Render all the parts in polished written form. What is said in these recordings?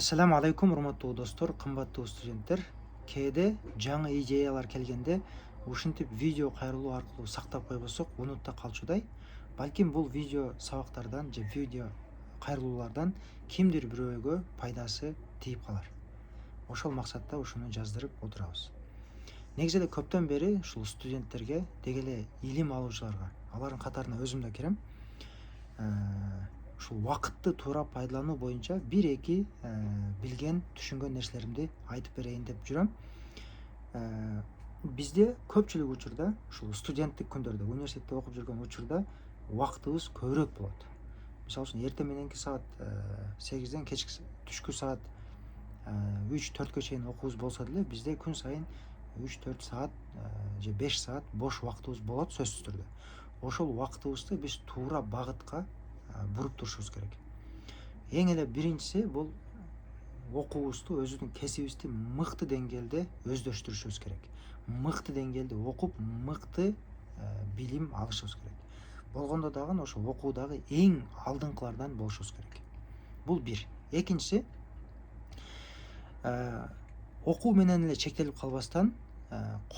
Ассаламу алейкум, урматтуу достор, кымбаттуу студенттер. Кээде жаңы идеялар келгенде ушинтип видео кайрылуу аркылуу сактап койбосок, унутта калчудай, балким бул видео сабактардан же видео кайрылуулардан кимдир бирөөгө пайдасы тийип калар. Ошол максатта ушуну жаздырып отурабыз. Негизи эле көптөн бери ушул студенттерге, деги эле илим алуучуларга, алардын катарына өзүм да кирем, ушул убакытты туура пайдалануу боюнча бир эки билген, түшүнгөн нерселеримди айтып берейин деп жүрөм. Бизде көпчүлүк учурда, ушул студенттик күндөрдө, университетте окуп жүргөн учурда убактыбыз көбүрөөк болот. Мисалы үчүн эртең мененки саат 8ден кечки түшкү саат 3-4кө чейин окуубуз болсо деле, бизде күн сайын 3-4 саат же 5 саат бош убактыбыз болот сөзсүз түрдө. Ошол убактыбызды биз туура багытка буруп турушубуз керек. Эң эле биринчиси бул окуубузду, өзүбүздүн кесибибизди мыкты деңгээлде өздөштүрүшүбүз керек. Мыкты деңгээлде окуп, мыкты билим алышыбыз керек. Болгондо дагы ошол окуудагы эң алдыңкылардан болушубуз керек. Бул бир. Экинчиси, окуу менен эле чектелип калбастан,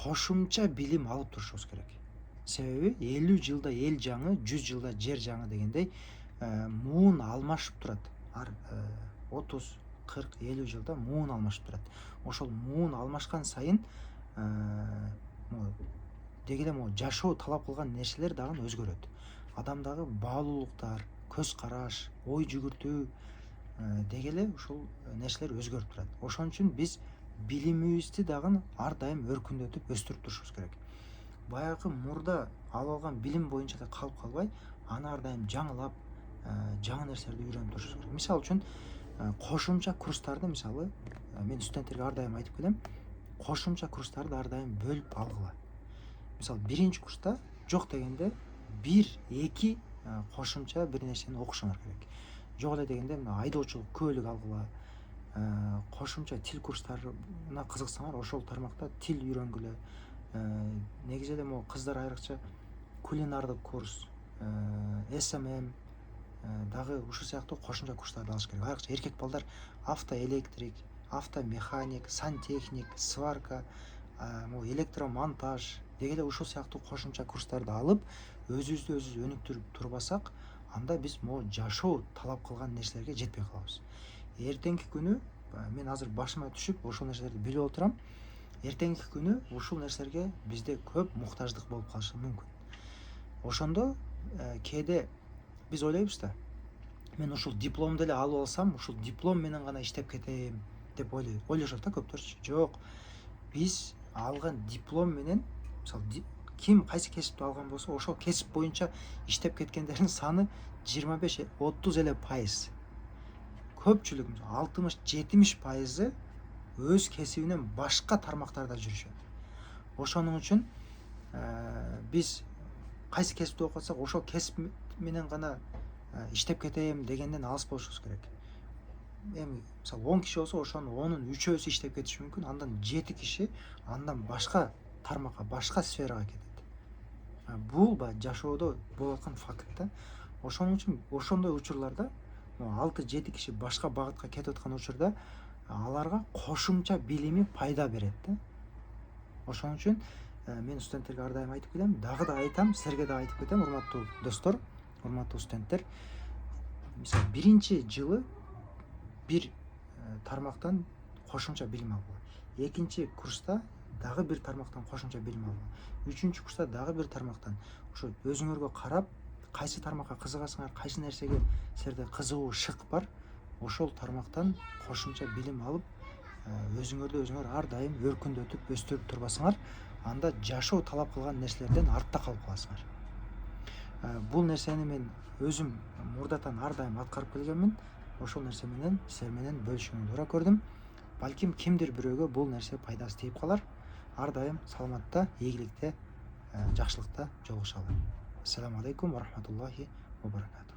кошумча билим алып турушубуз керек. Себеби 50 жылда эл жаңы, 100 жылда жер жаңы дегендей, муун алмашып турат. Ар 30, 40, 50 жылда муун алмашып турат. Ошол муун алмашкан сайын деги эле жашоо талап кылган нерселер дагы өзгөрөт. Адамдагы баалуулуктар, көз караш, ой жүгүртүү деги эле ушул нерселер өзгөрүп турат. Ошон үчүн биз билимибизди дагы ар дайым өркүндөтүп, өстүрүп турушубуз керек. Баягы мурда алып алган билим боюнча эле калып калбай, аны ар дайым жаңылап, жаңы нерселерди үйрөнүп турушубуз керек. Мисалы үчүн, кошумча курстарды, мисалы, мен студенттерге ар дайым айтып келем, кошумча курстарды ар дайым бөлүп алгыла. Мисалы, биринчи курста жок дегенде 1-2 кошумча бир нерсени окушуңар керек. Жок эле дегенде мына айдоочулук күбөлүк алгыла, кошумча тил курстарына кызыксаңар, ошол тармакта тил үйрөнгүлө. Негизи эле кыздар айрыкча кулинардык курс, СММ дагы ушул сыяктуу кошумча курстарды алыш керек. Айрыкча эркек балдар автоэлектрик, автомеханик, сантехник, сварка, электромонтаж деги эле ушул сыяктуу кошумча курстарды алып, өзүбүздү өзүбүз өнүктүрүп турбасак, анда биз жашоо талап кылган нерселерге жетпей калабыз. Эртеңки күнү мен азыр башыма түшүп ошол нерселерди билип отурам. Эртеңки күнү ушул нерселерге бизде көп муктаждык болуп калышы мүмкүн. Ошондо кээде биз ойлойбуз да, мен ушул дипломду эле алып алсам, ушул диплом менен гана иштеп кетем деп ойлошот да көптөрчү. Жок. Биз алган диплом менен, мисалы, ким кайсы кесипти алган болсо, ошол кесип боюнча иштеп кеткендердин саны 25-30 эле пайыз. Көпчүлүк 60-70% өз кесибинен башка тармактарда жүрүшөт. Ошонун үчүн биз кайсы кесипти окуп атсак, ошол кесип менен гана иштеп кетем дегенден алыс болушубуз керек. Эми мисалы 10 киши болсо, ошонун 10-ун 3-өөсү иштеп кетиши мүмкүн, андан 7 киши андан башка тармакка, башка сферага кетет. Бул жашоодо болуп аткан факт да. Ошон үчүн ошондой учурларда 6-7 киши башка багытка кетип аткан учурда аларга кошумча билими пайда берет да. Ошон үчүн мен студенттерге ар дайым айтып келем, дагы да айтам, силерге да айтып кетем, урматтуу достор, урматтуу студенттер. Мисалы, биринчи жылы бир тармактан кошумча билим алгыла. Экинчи курста дагы бир тармактан кошумча билим алгыла. Үчүнчү курста дагы бир тармактан. Ошо өзүңөргө карап, кайсы тармакка кызыгасыңар, кайсы нерсеге силерде кызыгуу шык бар, ошол тармактан кошумча билим алып, өзүңөрдү өзүңөр ар дайым өркүндөтүп, өстүрүп турбасаңар, анда жашоо талап кылган нерселерден артта калып каласыңар. Бул нерсени мен өзүм мурдатан ар дайым аткарып келгенмин. Ошол нерсе менен силер менен бөлүшүүнү туура көрдүм. Балким кимдир бирөөгө бул нерсе пайдасы тийип калар. Ар дайым саламатта, ийгиликте, жакшылыкта жолугушалы. Ассаламу алейкум ва рахматуллахи ва баракатух.